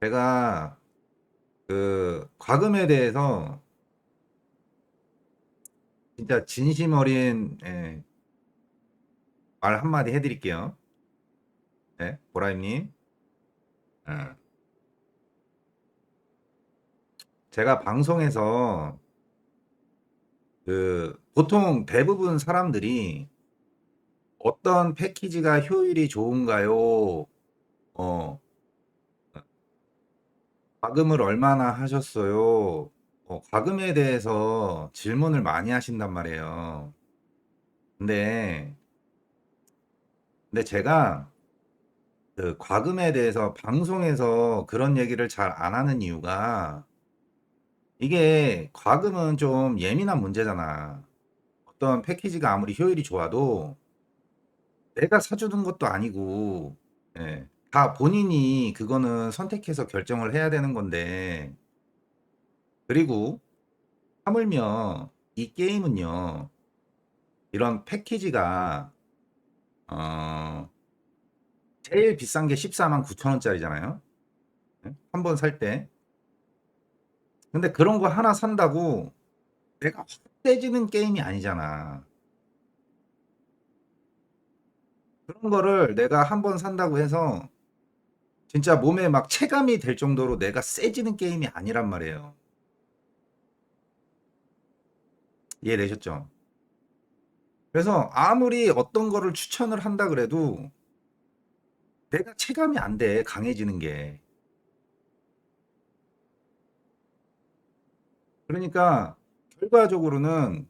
제가 그 과금에 대해서 진짜 진심 어린 말 한마디 해드릴게요. 네, 보라임님. 어, 제가 방송에서 보통 대부분 사람들이 어떤 패키지가 효율이 좋은가요? 어, 과금을 얼마나 하셨어요? 과금에 대해서 질문을 많이 하신단 말이에요. 근데, 근데 제가 그 과금에 대해서 방송에서 그런 얘기를 잘 안 하는 이유가 이게 과금은 좀 예민한 문제잖아. 어떤 패키지가 아무리 효율이 좋아도 내가 사주는 것도 아니고, 다 본인이 그거는 선택해서 결정을 해야 되는 건데, 그리고 하물며 이 게임은요, 이런 패키지가, 어, 제일 비싼 게 14만 9천 원짜리잖아요. 한 번 살 때. 근데 그런 거 하나 산다고 내가 확 세지는 게임이 아니잖아. 그런 거를 내가 한 번 산다고 해서 진짜 몸에 막 체감이 될 정도로 내가 세지는 게임이 아니란 말이에요. 이해되셨죠? 그래서 아무리 어떤 거를 추천을 한다 그래도 내가 체감이 안 돼, 강해지는 게. 그러니까 결과적으로는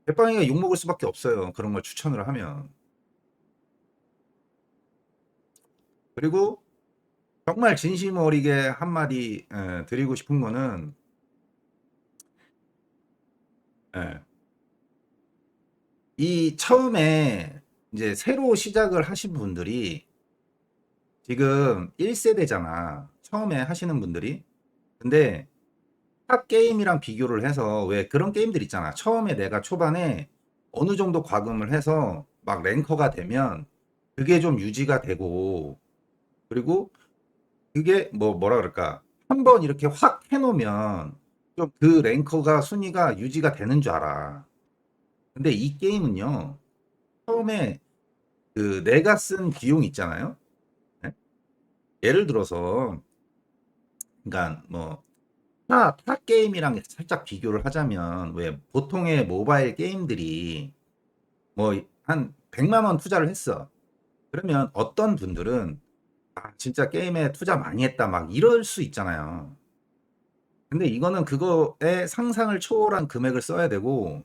대빵이가 욕먹을 수밖에 없어요. 그런 걸 추천을 하면. 그리고 정말 진심 어리게 한마디 드리고 싶은 거는 예, 이 처음에 이제 새로 시작을 하신 분들이 지금 1세대잖아. 처음에 하시는 분들이. 근데 탑 게임이랑 비교를 해서 왜 그런 게임들 있잖아. 처음에 내가 초반에 어느 정도 과금을 해서 막 랭커가 되면 그게 좀 유지가 되고 그리고 그게 뭐라 그럴까. 한번 이렇게 확 해놓으면 좀 그 랭커가 순위가 유지가 되는 줄 알아. 근데 이 게임은요. 처음에 그 내가 쓴 비용 있잖아요. 네? 예를 들어서 그러니까 뭐 타 게임이랑 살짝 비교를 하자면 왜 보통의 모바일 게임들이 뭐 한 100만 원 투자를 했어. 그러면 어떤 분들은 아, 진짜 게임에 투자 많이 했다 막 이럴 수 있잖아요. 근데 이거는 그거의 상상을 초월한 금액을 써야 되고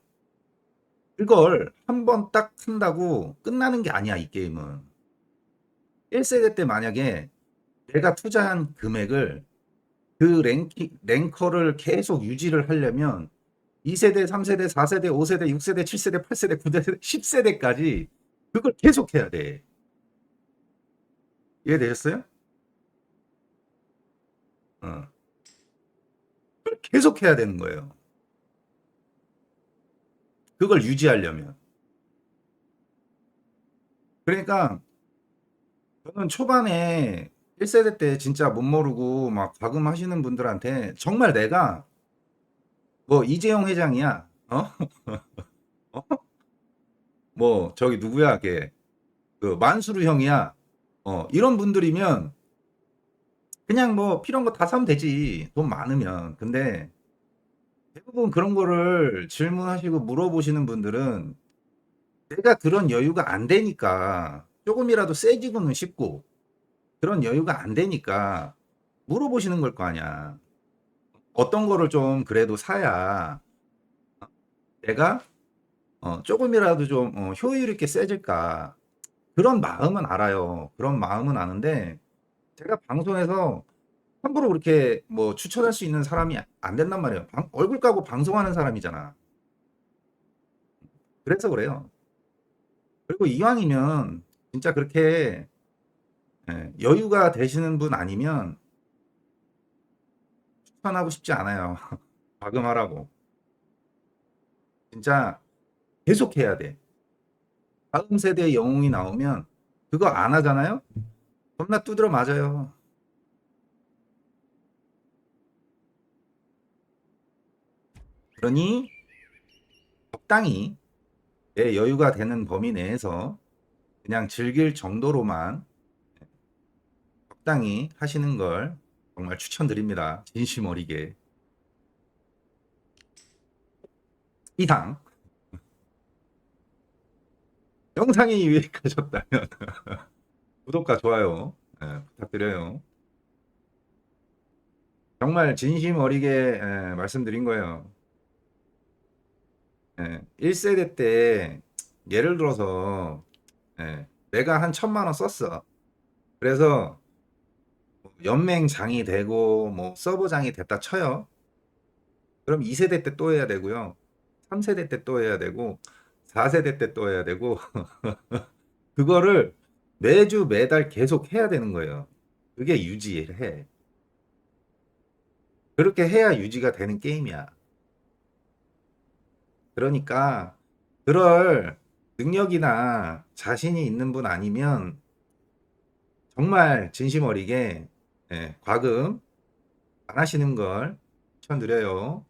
그걸 한 번 딱 쓴다고 끝나는 게 아니야, 이 게임은. 1세대 때 만약에 내가 투자한 금액을 그 랭커를 계속 유지를 하려면 2세대, 3세대, 4세대, 5세대, 6세대, 7세대, 8세대, 9세대, 10세대까지 그걸 계속 해야 돼. 이해되셨어요? 어. 그걸 계속 해야 되는 거예요. 그걸 유지하려면. 그러니까 저는 초반에 1세대 때 진짜 못 모르고 막 과금하시는 분들한테 정말 내가 뭐 이재용 회장이야. 어? 어? 뭐 저기 누구야? 걔. 그 만수르 형이야. 이런 분들이면 그냥 뭐 필요한 거 다 사면 되지. 돈 많으면. 근데 대부분 그런 거를 질문하시고 물어보시는 분들은 내가 그런 여유가 안 되니까 조금이라도 세지고는 싶고 그런 여유가 안 되니까 물어보시는 걸 거 아니야. 어떤 거를 좀 그래도 사야 내가 조금이라도 좀 효율 있게 세질까. 그런 마음은 알아요. 그런 마음은 아는데 제가 방송에서 함부로 그렇게 뭐 추천할 수 있는 사람이 안 된단 말이에요. 얼굴 까고 방송하는 사람이잖아. 그래서 그래요. 그리고 이왕이면 진짜 그렇게 여유가 되시는 분 아니면 추천하고 싶지 않아요. 과금하라고. 진짜 계속 해야 돼. 다음 세대의 영웅이 나오면 그거 안 하잖아요? 겁나 두드러 맞아요. 그러니 적당히 내 여유가 되는 범위 내에서 그냥 즐길 정도로만 적당히 하시는 걸 정말 추천드립니다. 진심 어리게. 이상 영상이 유익하셨다면 구독과 좋아요 부탁드려요. 정말 진심 어리게 말씀드린 거예요. 1세대 때 예를 들어서 내가 한 1,000만 원 썼어. 그래서 연맹장이 되고 뭐 서버장이 됐다 쳐요. 그럼 2세대 때 또 해야 되고요. 3세대 때 또 해야 되고 4세대 때 또 해야 되고 그거를 매주 매달 계속 해야 되는 거예요. 그게 유지해. 그렇게 해야 유지가 되는 게임이야. 그러니까 그럴 능력이나 자신이 있는 분 아니면 정말 진심 어리게 과금 안 하시는 걸 추천드려요.